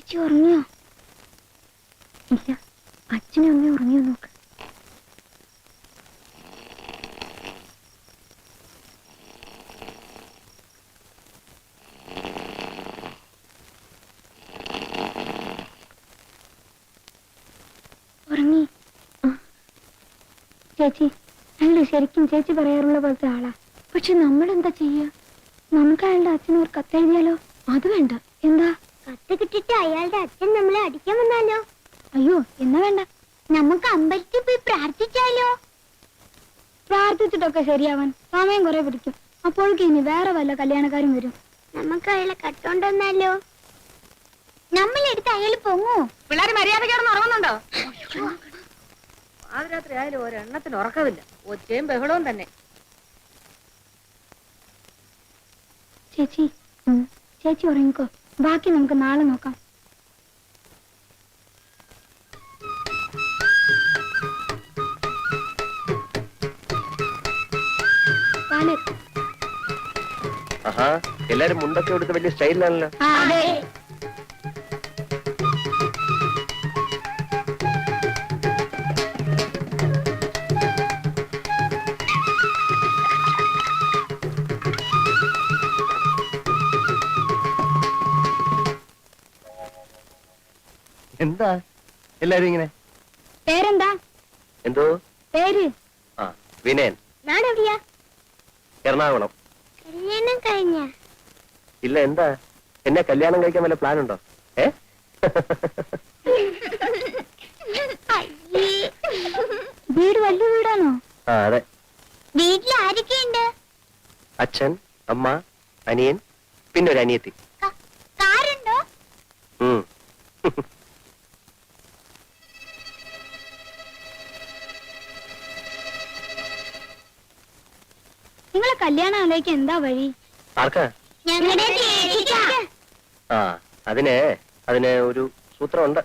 ചേച്ചി ഉറങ്ങിയോ? ഇല്ല, അച്ഛനും അമ്മയും ഉറങ്ങിയോ നോക്ക്. ഉറങ്ങി. ചേച്ചി അയാള് ശരിക്കും ചേച്ചി പറയാറുള്ള പോലത്തെ ആളാ. പക്ഷെ നമ്മളെന്താ ചെയ്യാ? നമുക്ക് അയാളുടെ അച്ഛന് ഒരു കത്തെഴുതിയാലോ? അത് വേണ്ട. എന്താ? കത്ത് കിട്ടിട്ട് അയാളുടെ അച്ഛൻ നമ്മളെ അടിക്കാൻ വന്നാലോ? അയ്യോ, എന്നാ വേണ്ട. നമുക്ക് അമ്പലത്തിൽ പോയി പ്രാർത്ഥിച്ചാലോ? പ്രാർത്ഥിച്ചിട്ടൊക്കെ ശരിയാവാൻ സമയം കുറെ പിടിക്കും. അപ്പോഴേക്ക് ഇനി വേറെ വല്ല കല്യാണക്കാരും വരും. നമുക്ക് അയാളെ കട്ടോണ്ടോന്നാലോ? നമ്മളെടുത്ത് അയാൾ പൊങ്ങോ? പിള്ളേര് മര്യാദക്കാരൊന്നും ഉറങ്ങുന്നുണ്ടോ? പാതിരാത്രി ആയാലും ഒരെണ്ണത്തിന് ഉറക്കമില്ല. ഒച്ചയും ബഹളവും തന്നെ. ചേച്ചി ചേച്ചി ഉറങ്ങിക്കോ. ബാക്കി നമുക്ക് നാളെ നോക്കാം. എല്ലാരും മുണ്ടൊക്കെ എടുത്ത് വലിയ സ്റ്റൈലിലാണല്ലോ. എന്താ എല്ലാരും ഇങ്ങനെ? പേരെന്താ? എന്തോ പേര്? വിനയൻ. നാടെവിടെയാ? എറണാകുളം. കല്യാണം കഴിഞ്ഞ? ഇല്ല. എന്താ, എന്നെ കല്യാണം കഴിക്കാൻ വല്ല പ്ലാൻ ഉണ്ടോ? വീട് വലിയ വീടാണോ? അതെ. വീട്ടിൽ ആരൊക്കെയുണ്ട്? അച്ഛൻ, അമ്മ, അനിയൻ, പിന്നെ ഒരു അനിയത്തി. കാറുണ്ടോ? നിങ്ങളെ കല്യാണം ആലോചിക്കാൻ എന്താ വഴി? ആർക്കാ? അതിന് ഒരു സൂത്രമുണ്ട്.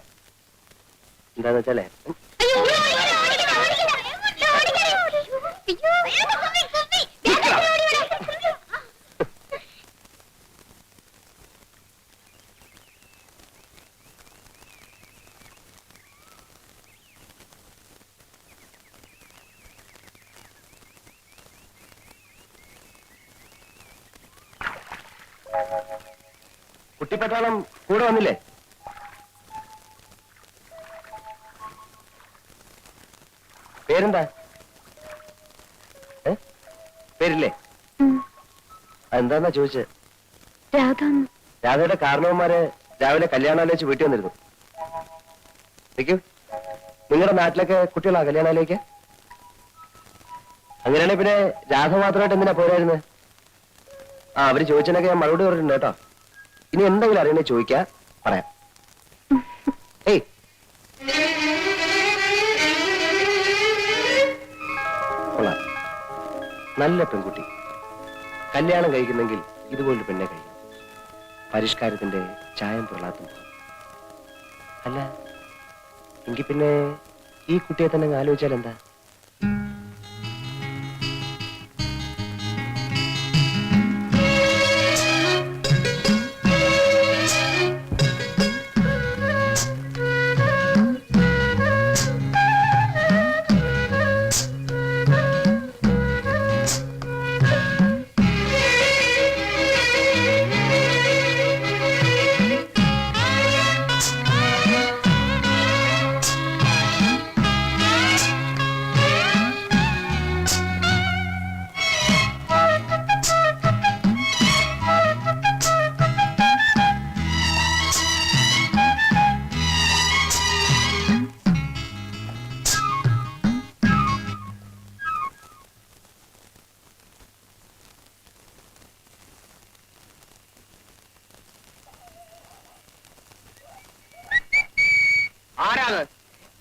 എന്താന്ന് വെച്ചാലേ, കുട്ടിപ്പട്ടാളം കൂടെ വന്നില്ലേ? പേരെന്താ? പേരില്ലേ? അതെന്താന്നാ ചോദിച്ചത്? രാധയുടെ കാരണവന്മാര് രാവിലെ കല്യാണാലോചിച്ച് വീട്ടിൽ വന്നിരുന്നു. നിൽക്കൂ. നിങ്ങളുടെ നാട്ടിലൊക്കെ കുട്ടികളാ കല്യാണാലോചിക്ക? അങ്ങനെയാണെങ്കിൽ പിന്നെ രാധ മാത്രമായിട്ട് എന്തിനാ പോരായിരുന്നത്? അവര് ചോദിച്ചതിനൊക്കെ ഞാൻ മറുപടി പറഞ്ഞിട്ടുണ്ട് കേട്ടോ. ഇനി എന്തെങ്കിലും അറിയണേ ചോദിക്കാ, പറയാം. ഏയ്, കൊള്ളാം, നല്ല പെൺകുട്ടി. കല്യാണം കഴിക്കുന്നെങ്കിൽ ഇതുപോലൊരു പെണ്ണെ കഴിക്കും. പരിഷ്കാരത്തിന്റെ ചായം പൊള്ളാത്തും. അല്ല, എങ്കിൽ പിന്നെ ഈ കുട്ടിയെ തന്നെ ആലോചിച്ചാൽ എന്താ?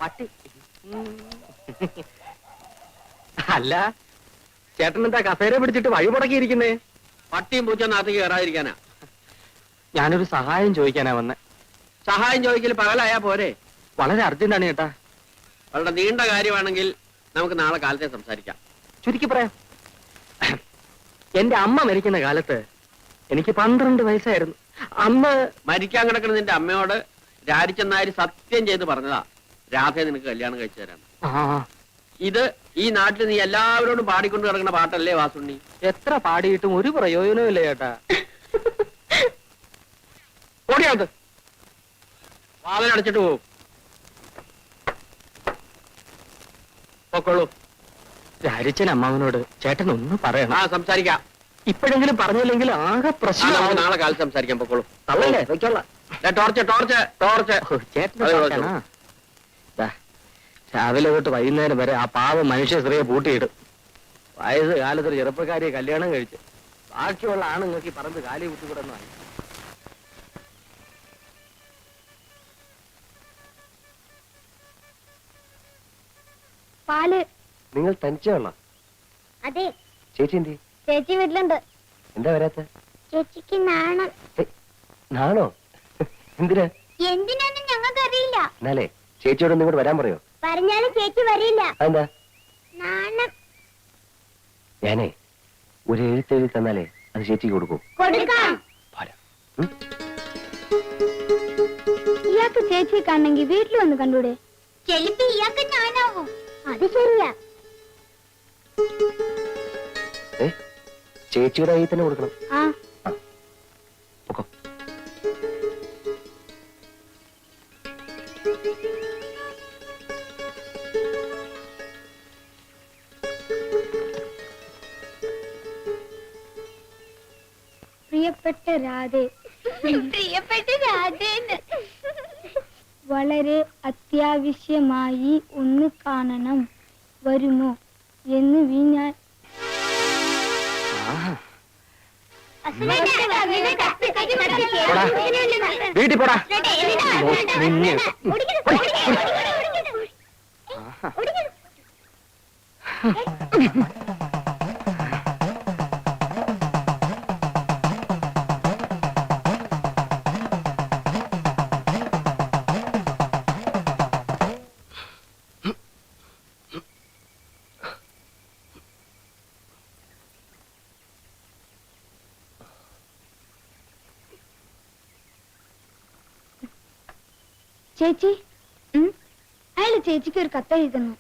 പട്ടി അല്ല, ചേട്ടൻ എന്താ കസേര പിടിച്ചിട്ട് വഴി മുടക്കിയിരിക്കുന്നേ? പട്ടിയും പൂച്ചൊന്നകത്തേക്ക് കയറാതിരിക്കാനാ. ഞാനൊരു സഹായം ചോദിക്കാനാ വന്നെ. സഹായം ചോദിക്കൽ പകലായാ പോരെ? വളരെ അർജന്റാണ് ചേട്ടാ. വളരെ നീണ്ട കാര്യമാണെങ്കിൽ നമുക്ക് നാളെ കാലത്തെ സംസാരിക്കാം. ചുരുക്കി പറയാം. എന്റെ അമ്മ മരിക്കുന്ന കാലത്ത് എനിക്ക് 12 വയസ്സായിരുന്നു. അന്ന് മരിക്കാൻ കിടക്കുന്ന നിന്റെ അമ്മയോട് രാജിച്ചെന്നാര് സത്യം ചെയ്ത് പറഞ്ഞതാ രാധയെ നിനക്ക് കല്യാണം കഴിച്ചു തരാം. ഇത് ഈ നാട്ടിൽ നീ എല്ലാവരോടും പാടിക്കൊണ്ട് കിടക്കുന്ന പാട്ടല്ലേ വാസുണ്ണി? എത്ര പാടിയിട്ടും ഒരു പ്രയോജനവും ഇല്ല ചേട്ടാ. ഓടിയാത് വാതിലടച്ചിട്ട് പോകും. പൊക്കോളൂ. രാജിച്ചൻ അമ്മാവനോട് ചേട്ടൻ ഒന്ന് പറയണം. ആ സംസാരിക്കാം. ഇപ്പോഴെങ്കിലും പറഞ്ഞില്ലെങ്കിൽ ആകെ ആ, പ്രശ്നം. നമുക്ക് നാളെ കാലത്ത് സംസാരിക്കാം. പൊക്കോളൂ. തള്ളല്ലേ വെക്കോളാം. Torch torch torch. ചേട്ടൻ അതെ, ചേട്ടനാ? ദാ, രാവിലെ തൊട്ട് വൈകുന്നേരം വരെ ആ പാവ മനുഷ്യ സ്ത്രീയെ പൂട്ടിയിടും. വയസ്സ് കാലത്തൊരു ചെറുപ്പക്കാരിയെ കല്യാണം കഴിച്ച് ബാക്കിയുള്ള ആണുങ്ങൾക്ക് ഈ പറമ്പ് കാലി കുത്തിക്കൂടുന്ന. പാല്. നിങ്ങൾ തനിച്ചേ ഉള്ള അതെ, ചേച്ചി എന്തി? ചേച്ചി വീട്ടിലുണ്ട്. എന്താ വരാത്ത? ചേച്ചിക്ക് നാണം. നാണോ? എന്തിനാ? എന്തിനാന്നും ഞങ്ങൾക്ക് അറിയില്ല. എന്നാലേ ചേച്ചിയോട് ഇങ്ങോട്ട് വരാൻ പറയോ? പറഞ്ഞാലും ചേച്ചി വരില്ല. അതെന്താ? നാണം. ഞാനേ ഒരു എഴുത്തെഴുതി തന്നാലേ അത് ചേച്ചിക്ക് കൊടുക്കൂ. കൊടുക്കാം. പോരാ. ഇയാൾക്ക് ചേച്ചിയെ കാണണമെങ്കിൽ വീട്ടിൽ വന്ന് കണ്ടൂടെ? ചെലപ്പോ ഇയാൾക്ക് ഞാനാവും. അത് ശരിയാ. ചേച്ചിയുടെ കയ്യിൽ തന്നെ കൊടുക്കണം. ആ, പൊക്കോ. പ്രിയപ്പെട്ട രാധേ. പ്രിയപ്പെട്ട രാധേന്ന് വളരെ അത്യാവശ്യമായി ഒന്ന് കാണണം, വരുമോ എന്ന് ഞാൻ വീട്ടിൽ പോടാ. നിന്നെ ചേച്ചി, അയാള് ചേച്ചിക്ക് ഒരു കത്ത് എഴുതുന്നു.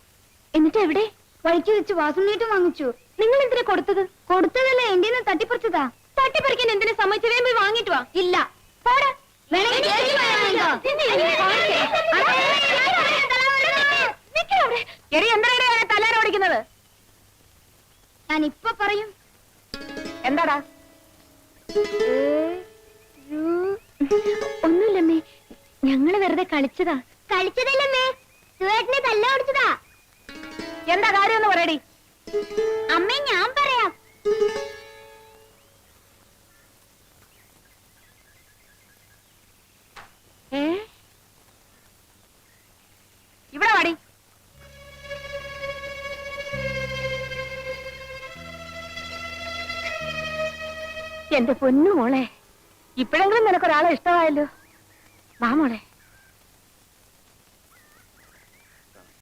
എന്നിട്ട് എവിടെ? വഴിക്ക് വെച്ച് വാസുണ്ണീട്ടും വാങ്ങിച്ചു. നിങ്ങൾ എന്തിനാ കൊടുത്തത്? കൊടുത്തതല്ല, എന്റെ തട്ടിപ്പറിച്ചതാ. തട്ടിപ്പറിക്കാൻ എന്തിനാ സമ്മതിച്ചു? വേഗം പോയി വാങ്ങിട്ട് വാ. ഇല്ല, പോടാ. തലാര ഓടിക്കുന്നത് ഞാൻ ഇപ്പൊ പറയും. എന്താടാ? ഒന്നുമില്ലമ്മേ, ഞങ്ങള് വെറുതെ കളിച്ചതാ. കളിച്ചതല്ലമ്മേ, സുവേട്ടനെ തല്ല ഓടിച്ചതാ. എന്താ കാര്യം ഒന്ന് പറയടി. അമ്മേ, ഞാൻ പറയാം. ഇവിടെ വാടി. എന്റെ പൊന്നു മോളെ, ഇപ്പോഴെങ്കിലും നിനക്കൊരാളെ ഇഷ്ടമായല്ലോ. വാ മോളെ.